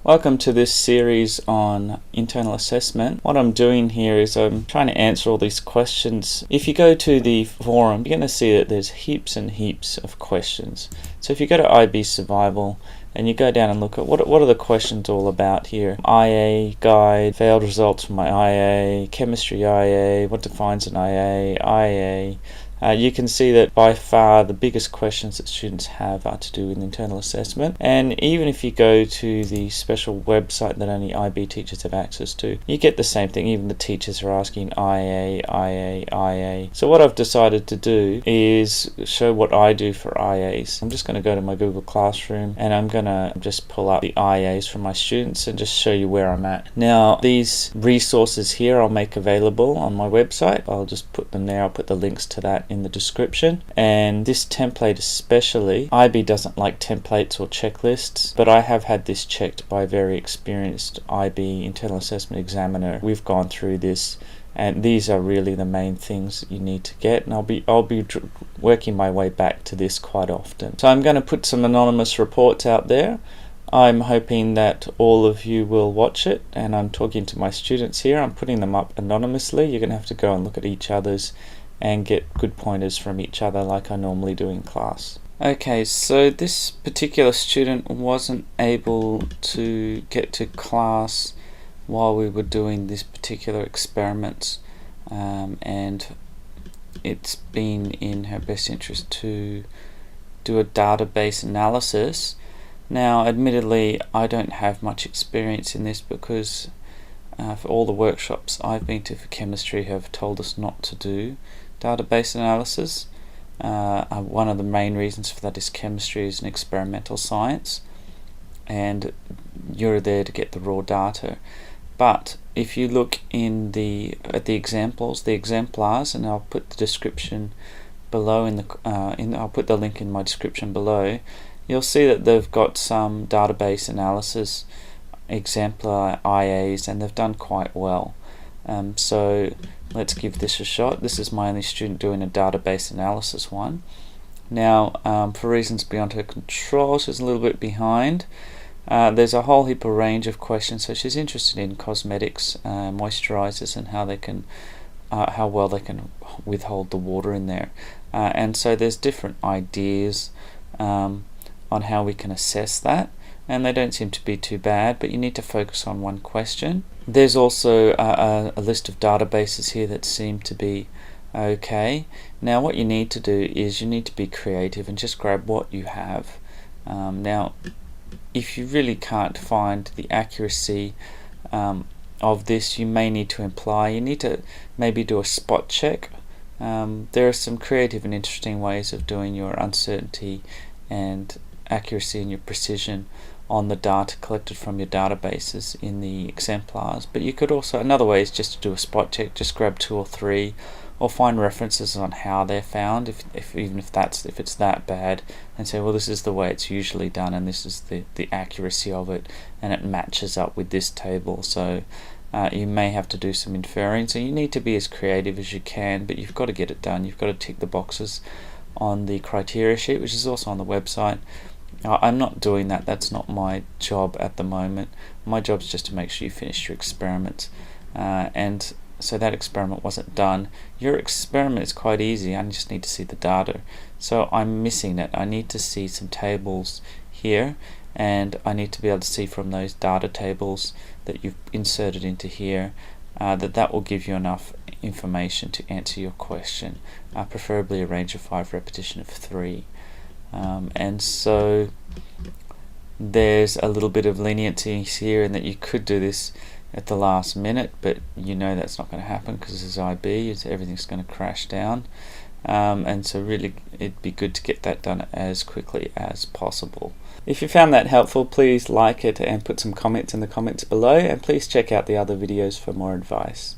Welcome to this series on internal assessment. What I'm doing here is I'm trying to answer all these questions. If you go to the forum, you're going to see that there's heaps and heaps of questions. So if you go to IB Survival and you go down and look at what are the questions all about here. IA guide, failed results from my IA, chemistry IA, what defines an IA. You can see that by far the biggest questions that students have are to do with internal assessment, and even if you go to the special website that only IB teachers have access to, you get the same thing. Even the teachers are asking IA. So what I've decided to do is show what I do for IAs. I'm just going to go to my Google Classroom and I'm going to just pull up the IAs from my students and just show you where I'm at. Now these resources here I'll make available on my website. I'll just put them there. I'll put the links to that in the description. And this template especially, IB doesn't like templates or checklists, but I have had this checked by a very experienced IB internal assessment examiner. We've gone through this and these are really the main things that you need to get, and I'll be working my way back to this quite often. So I'm going to put some anonymous reports out there. I'm hoping that all of you will watch it, and I'm talking to my students here. I'm putting them up anonymously. You're going to have to go and look at each other's and get good pointers from each other like I normally do in class. Okay, so this particular student wasn't able to get to class while we were doing this particular experiment, and it's been in her best interest to do a database analysis. Now admittedly I don't have much experience in this because for all the workshops I've been to for chemistry have told us not to do database analysis. One of the main reasons for that is chemistry is an experimental science and you're there to get the raw data. But if you look at the exemplars, and I'll put the description below I'll put the link in my description below, you'll see that they've got some database analysis exemplar IAs and they've done quite well. So let's give this a shot. This is my only student doing a database analysis one. Now for reasons beyond her control, she's a little bit behind. There's a whole heap of range of questions. So she's interested in cosmetics, moisturizers, and how well they can withhold the water in there. And so there's different ideas on how we can assess that, and they don't seem to be too bad, but you need to focus on one question. There's also a list of databases here that seem to be okay. Now what you need to do is you need to be creative and just grab what you have. Now if you really can't find the accuracy of this, you may need to you need to maybe do a spot check. There are some creative and interesting ways of doing your uncertainty and accuracy and your precision on the data collected from your databases in the exemplars. But you could also, another way is just to do a spot check, just grab 2 or 3 or find references on how they're found, even if it's that bad, and say, well, this is the way it's usually done and this is the accuracy of it and it matches up with this table. So you may have to do some inferring, so you need to be as creative as you can, but you've got to get it done. You've got to tick the boxes on the criteria sheet, which is also on the website. I'm not doing that. That's not my job at the moment. My job is just to make sure you finish your experiments. And so that experiment wasn't done. Your experiment is quite easy. I just need to see the data. So I'm missing it. I need to see some tables here, and I need to be able to see from those data tables that you've inserted into here that will give you enough information to answer your question, preferably a range of 5, repetition of 3. And so there's a little bit of leniency here in that you could do this at the last minute, but you know that's not going to happen because this is IB, everything's going to crash down. And so really it'd be good to get that done as quickly as possible. If you found that helpful, please like it and put some comments in the comments below, and please check out the other videos for more advice.